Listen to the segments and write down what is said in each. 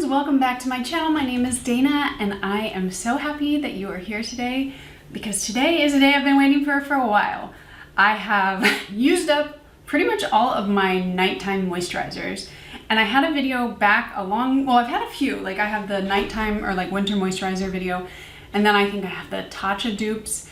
welcome back to my channel. My name is Dana and I am so happy that you are here today because today is a day I've been waiting for a while. I have used up pretty much all of my nighttime moisturizers, and I had a video back well, I've had a few, like I have the nighttime or like winter moisturizer video, and then I think I have the TATCHA dupes,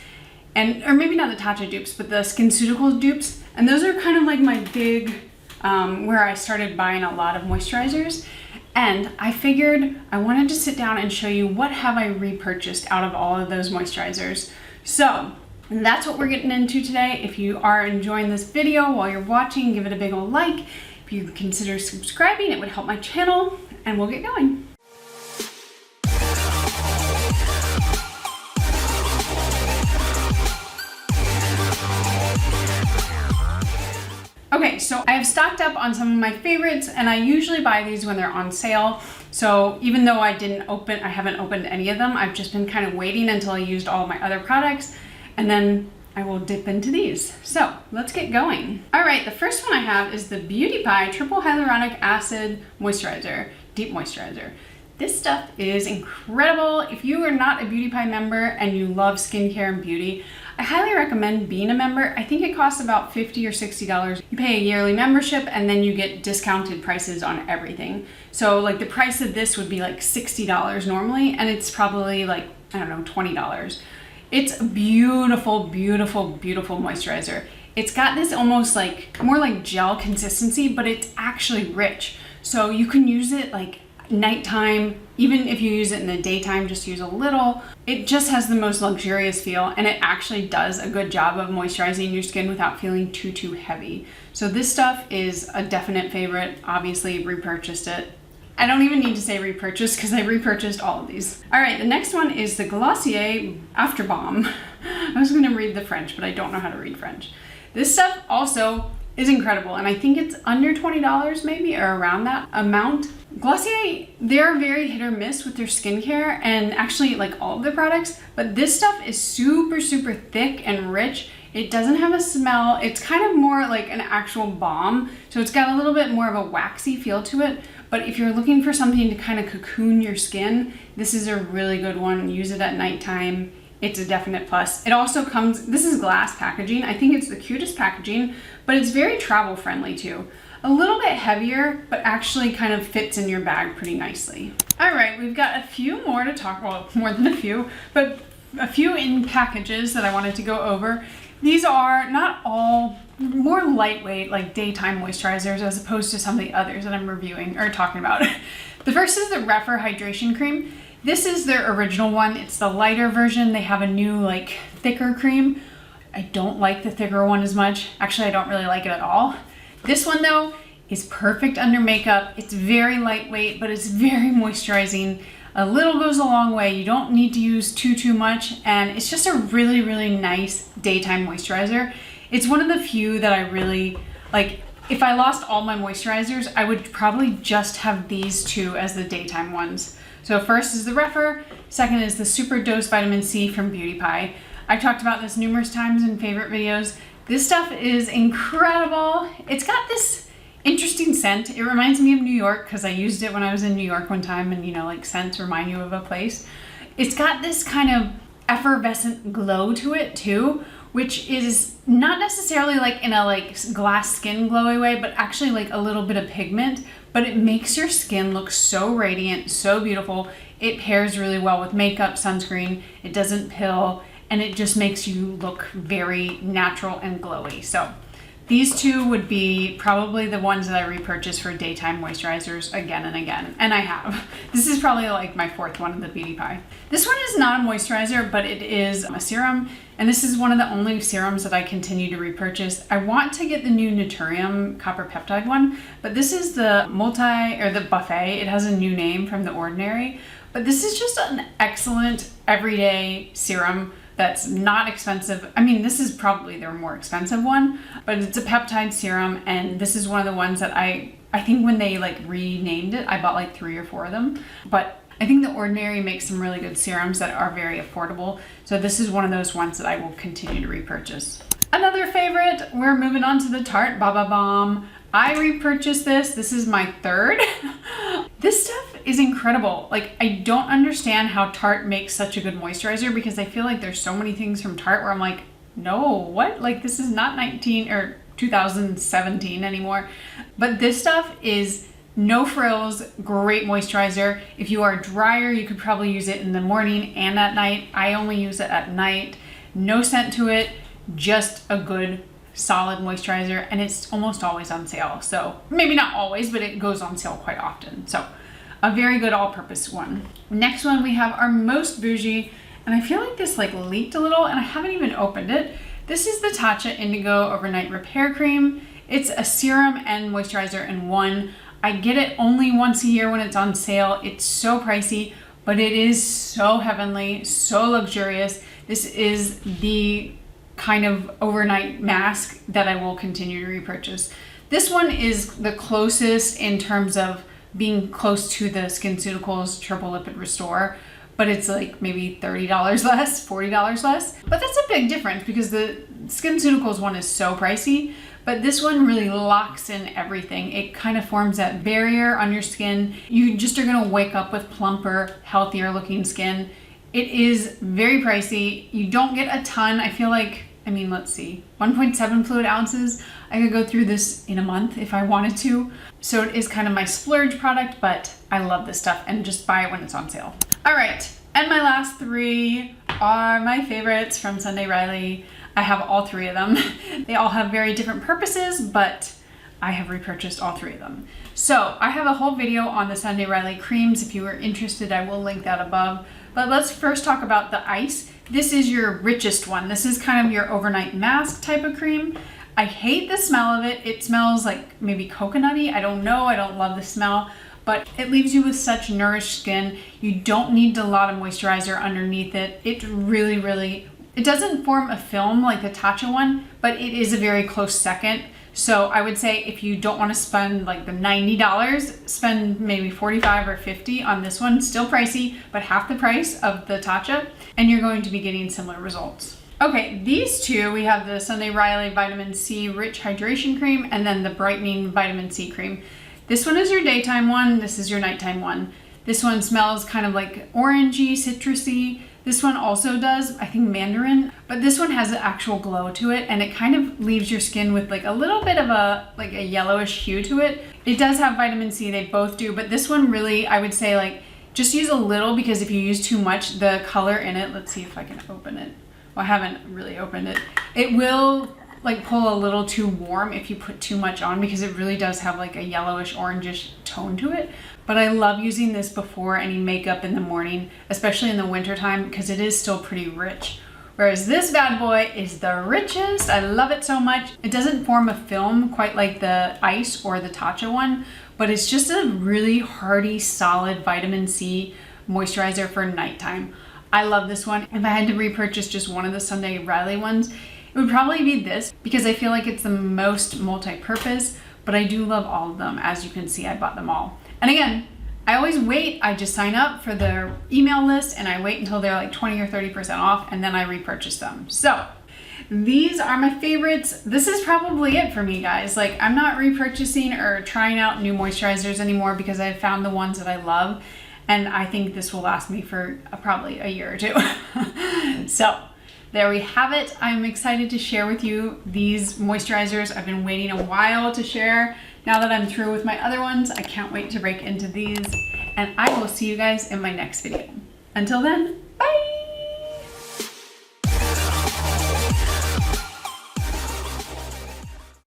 or maybe not the TATCHA dupes, but the SkinCeuticals dupes, and those are kind of like my big, where I started buying a lot of moisturizers. And I figured I wanted to sit down and show you what have I repurchased out of all of those moisturizers. So that's what we're getting into today. If you are enjoying this video while you're watching, give it a big old like. If you consider subscribing, it would help my channel, and we'll get going. Okay, so I have stocked up on some of my favorites, and I usually buy these when they're on sale. So even though I haven't opened any of them, I've just been kind of waiting until I used all my other products, and then I will dip into these. So let's get going. All right, the first one I have is the Beauty Pie Triple Hyaluronic Acid Moisturizer, Deep Moisturizer. This stuff is incredible. If you are not a Beauty Pie member and you love skincare and beauty, I highly recommend being a member. I think it costs about $50 or $60. You pay a yearly membership and then you get discounted prices on everything. So like the price of this would be like $60 normally, and it's probably like, I don't know, $20. It's a beautiful, beautiful, beautiful moisturizer. It's got this almost like, more like gel consistency, but it's actually rich. So you can use it like nighttime, even if you use it in the daytime, just use a little. It just has the most luxurious feel, and it actually does a good job of moisturizing your skin without feeling too heavy. So this stuff is a definite favorite. Obviously repurchased it. I don't even need to say repurchased because I repurchased all of these. All right, the next one is the Glossier After Baume. I was gonna read the French, but I don't know how to read French. This stuff also is incredible, and I think it's under $20 maybe, or around that amount. Glossier, they're very hit or miss with their skincare, and actually like all of their products, but this stuff is super thick and rich. It doesn't have a smell. It's kind of more like an actual balm, so it's got a little bit more of a waxy feel to it. But if you're looking for something to kind of cocoon your skin, this is a really good one. Use it at nighttime. It's a definite plus. It also comes, this is glass packaging. I think it's the cutest packaging, but it's very travel friendly too. A little bit heavier, but actually kind of fits in your bag pretty nicely. All right, we've got a few more to talk, well, more than a few, but a few in packages that I wanted to go over. These are not all, more lightweight, like daytime moisturizers, as opposed to some of the others that I'm reviewing or talking about. The first is the RèPHR Hydration Cream. This is their original one. It's the lighter version. They have a new, like, thicker cream. I don't like the thicker one as much. Actually, I don't really like it at all. This one though is perfect under makeup. It's very lightweight, but it's very moisturizing. A little goes a long way. You don't need to use too much, and it's just a really nice daytime moisturizer. It's one of the few that I really like. If I lost all my moisturizers, I would probably just have these two as the daytime ones. So first is the RèPHR, second is the Superdose Vitamin C from Beauty Pie. I've talked about this numerous times in favorite videos. This stuff is incredible. It's got this interesting scent. It reminds me of New York because I used it when I was in New York one time, and you know, like scents remind you of a place. It's got this kind of effervescent glow to it too, which is not necessarily like in a like glass skin glowy way, but actually like a little bit of pigment, but it makes your skin look so radiant, so beautiful. It pairs really well with makeup, sunscreen. It doesn't pill, and it just makes you look very natural and glowy. So these two would be probably the ones that I repurchase for daytime moisturizers again and again, and I have. This is probably like my fourth one of the Beauty Pie. This one is not a moisturizer, but it is a serum, and this is one of the only serums that I continue to repurchase. I want to get the new Naturium Copper Peptide one, but this is the the Buffet. It has a new name from the Ordinary, but this is just an excellent everyday serum that's not expensive. I mean, this is probably their more expensive one, but it's a peptide serum, and this is one of the ones that I think when they like renamed it, I bought like 3 or 4 of them. But I think the Ordinary makes some really good serums that are very affordable. So this is one of those ones that I will continue to repurchase. Another favorite, we're moving on to the Tarte Baume. I repurchased this. This is my third. This stuff is incredible. Like, I don't understand how Tarte makes such a good moisturizer, because I feel like there's so many things from Tarte where I'm like, no, what? Like, this is not 2017 anymore. But this stuff is no frills, great moisturizer. If you are drier, you could probably use it in the morning and at night. I only use it at night. No scent to it, just a good solid moisturizer, and it's almost always on sale. So maybe not always, but it goes on sale quite often. So a very good all-purpose one. Next one, we have our Most Bougie, and I feel like this like leaked a little and I haven't even opened it. This is the TATCHA Indigo Overnight Repair Cream. It's a serum and moisturizer in one. I get it only once a year when it's on sale. It's so pricey, but it is so heavenly, so luxurious. This is the kind of overnight mask that I will continue to repurchase. This one is the closest in terms of being close to the SkinCeuticals Triple Lipid Restore, but it's like maybe $30 less, $40 less. But that's a big difference because the SkinCeuticals one is so pricey, but this one really locks in everything. It kind of forms that barrier on your skin. You just are gonna wake up with plumper, healthier looking skin. It is very pricey. You don't get a ton. I feel like, I mean, let's see, 1.7 fluid ounces. I could go through this in a month if I wanted to. So it is kind of my splurge product, but I love this stuff, and just buy it when it's on sale. All right, and my last three are my favorites from Sunday Riley. I have all three of them. They all have very different purposes, but I have repurchased all three of them. So I have a whole video on the Sunday Riley creams. If you are interested, I will link that above. But let's first talk about the ice. This is your richest one. This is kind of your overnight mask type of cream. I hate the smell of it. It smells like maybe coconutty. I don't know. I don't love the smell, but it leaves you with such nourished skin. You don't need a lot of moisturizer underneath it. It really, it doesn't form a film like the TATCHA one, but it is a very close second. So I would say if you don't want to spend like the $90, spend maybe $45 or $50 on this one. Still pricey, but half the price of the TATCHA, and you're going to be getting similar results. Okay, these two, we have the Sunday Riley Vitamin C Rich Hydration Cream and then the Brightening Vitamin C Cream. This one is your daytime one, this is your nighttime one. This one smells kind of like orangey, citrusy. This one also does, I think, mandarin, but this one has an actual glow to it, and it kind of leaves your skin with like a little bit of a yellowish hue to it. It does have vitamin C, they both do, but this one really, I would say like, just use a little, because if you use too much, the color in it, let's see if I can open it. Well, I haven't really opened it. It will like pull a little too warm if you put too much on, because it really does have like a yellowish orangish tone to it. But I love using this before any makeup in the morning, especially in the winter time, because it is still pretty rich. Whereas this bad boy is the richest. I love it so much. It doesn't form a film quite like the ice or the TATCHA one, but it's just a really hearty, solid vitamin C moisturizer for nighttime. I love this one. If I had to repurchase just one of the Sunday Riley ones, it would probably be this, because I feel like it's the most multi-purpose, but I do love all of them. As you can see, I bought them all. And again, I always wait. I just sign up for their email list and I wait until they're like 20 or 30% off, and then I repurchase them. So these are my favorites. This is probably it for me, guys. Like, I'm not repurchasing or trying out new moisturizers anymore, because I've found the ones that I love, and I think this will last me for probably a year or two. So there we have it. I'm excited to share with you these moisturizers. I've been waiting a while to share. Now that I'm through with my other ones, I can't wait to break into these, and I will see you guys in my next video. Until then,